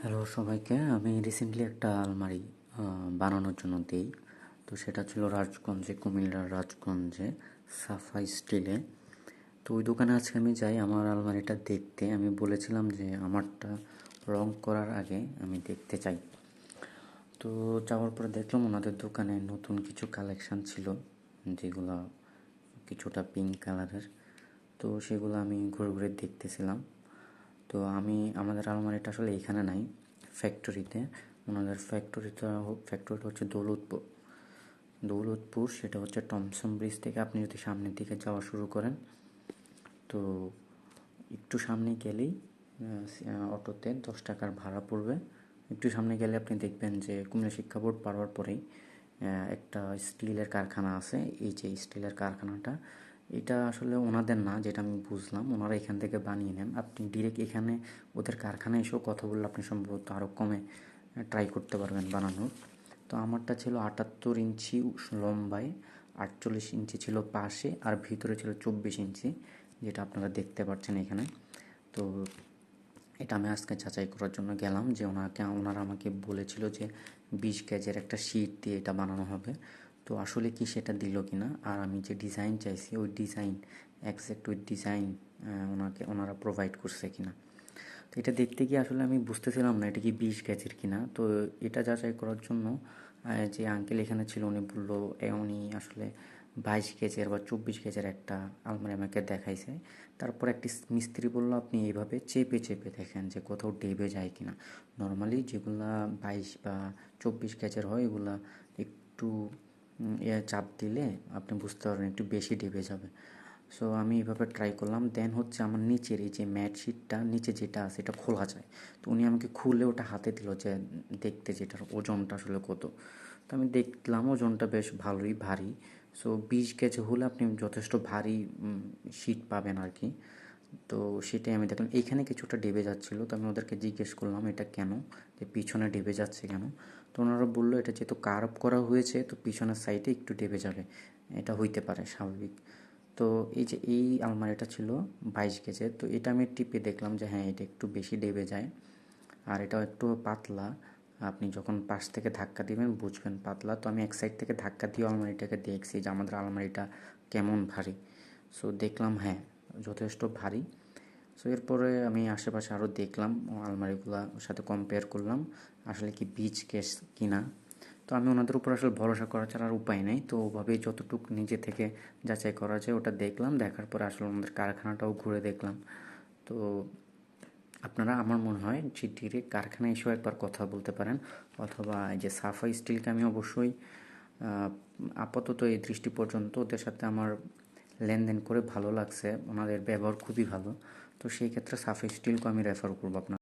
Hello সবাইকে। আমি recently একটা আলমারি বানানোর জন্য দিই। তো সেটা ছিল রাজগঞ্জে, কুমিল্লার রাজগঞ্জে, সাফা স্টিলে। তো ওই দোকানে আজকে আমি যাই আমার আলমারিটা দেখতে। আমি বলেছিলাম যে আমারটা রং করার আগে আমি দেখতে চাই। তো যাওয়ার পরে দেখলাম ওনাদের দোকানে নতুন কিছু কালেকশান ছিল, যেগুলো কিছুটা পিঙ্ক কালারের। তো সেগুলো আমি ঘুরে ঘুরে দেখতেছিলাম। তো আমাদের আলমারিটা আসলে এখানে নাই, ফ্যাক্টরিতে। ওনাদের ফ্যাক্টরিটা হচ্ছে দৌলতপুর। সেটা হচ্ছে টমসন ব্রিজ থেকে আপনি যদি সামনের দিকে যাওয়া শুরু করেন, তো একটু সামনে গেলেই অটোতে 10 টাকার ভাড়া পড়বে। একটু সামনে গেলে আপনি দেখবেন যে কুমিল্লা শিক্ষা বোর্ড পার হওয়ার পরেই একটা স্টিলের কারখানা আছে। এই যে স্টিলের কারখানাটা, এটা আসলে ওনাদের না, যেটা আমি বুঝলাম। ওনারা এখান থেকে বানিয়ে নেন। আপনি ডিরেক্ট এখানে ওদের কারখানায় এসেও কথা বললে আপনি সম্ভবত আরও কমে ট্রাই করতে পারবেন বানানোর। তো আমারটা ছিল 78 ইঞ্চি লম্বায়, 48 ইঞ্চি ছিল পাশে, আর ভিতরে ছিল 24 ইঞ্চি, যেটা আপনারা দেখতে পাচ্ছেন এখানে। তো এটা আমি আজকে যাচাই করার জন্য গেলাম, যে ওনারা আমাকে বলেছিল যে 20 গেজের একটা শিট দিয়ে এটা বানানো হবে। তো আসলে কি সেটা দিল কি না, আর আমি যে ডিজাইন চাইছি ওই ডিজাইন, একজ্যাক্ট ওই ডিজাইন ওনারা প্রোভাইড করছে কিনা। তো এটা দেখতে গিয়ে আসলে আমি বুঝতেছিলাম না এটা কি 20 গেজের কিনা। তো এটা যাচাই করার জন্য যে আঙ্কেল এখানে ছিল, উনি বললো উনি আসলে 22 গেজের বা 24 গেজের একটা আলমারি আমাকে দেখাইছে। তারপর একটি মিস্ত্রি বললো আপনি এইভাবে চেপে চেপে দেখেন যে কোথাও ডেবে যায় কিনা। নর্মালি যেগুলা 22 বা 24 গেজের হয়, এগুলা একটু চাপ দিলে আপনি বুঝতে পারবেন একটু বেশি ডেবে যাবে। সো আমি এইভাবে ট্রাই করলাম। দেন হচ্ছে আমার নিচের এই যে ম্যাট শিটটা নিচে যেটা আছে এটা খোলা যায়। তো উনি আমাকে খুলে ওটা হাতে দিল যে দেখতে, যেটার ওজনটা আসলে কত। তো আমি দেখলাম ওজনটা বেশ ভালোই ভারী। সো 20 গেজ হলে আপনি যথেষ্ট ভারী শিট পাবেন আর কি। তো সেটাই আমি দেখলাম এইখানে কিছুটা ডেবে যাচ্ছিলো। তো আমি ওদেরকে জিজ্ঞেস করলাম এটা কেন, যে পিছনে ডেবে যাচ্ছে কেন। তো ওনারা বললো এটা যেহেতু কার্ভ করা হয়েছে, তো পিছনের সাইডে একটু ডেবে যাবে, এটা হইতে পারে স্বাভাবিক। তো এই আলমারিটা ছিল 22 গেজের। তো এটা আমি টিপে দেখলাম যে হ্যাঁ, এটা একটু বেশি ডেবে যায়, আর এটা একটু পাতলা। আপনি যখন পাশ থেকে ধাক্কা দিবেন বুঝবেন পাতলা। তো আমি এক সাইড থেকে ধাক্কা দিয়ে আলমারিটাকে দেখছি যে আমাদের আলমারিটা কেমন ভারী। সো দেখলাম হ্যাঁ, যথেষ্ট ভারী। সো এরপরে আমি আশেপাশে আরও দেখলাম, আলমারিগুলোর সাথে কম্পেয়ার করলাম আসলে কি 20 গেজ কিনা। তো আমি ওনাদের উপর আসলে ভরসা করা ছাড়া আর উপায় নেই। তো ওভাবেই যতটুকু নিজে থেকে যাচাই করা যায় ওটা দেখলাম। দেখার পরে আসলে ওনাদের কারখানাটাও ঘুরে দেখলাম। তো আপনারা আমার মনে হয় যে ডিরেক্ট কারখানায় এসেও একবার কথা বলতে পারেন, অথবা এই যে সাফা স্টিলকে আমি অবশ্যই আপাতত এই দৃষ্টি পর্যন্ত ওদের সাথে আমার লেনদেন করে ভালো লাগছে, ওনাদের ব্যবহার খুবই ভালো। তো সেই ক্ষেত্রে সাফা স্টিলকে আমি রেফার করবো আপনার।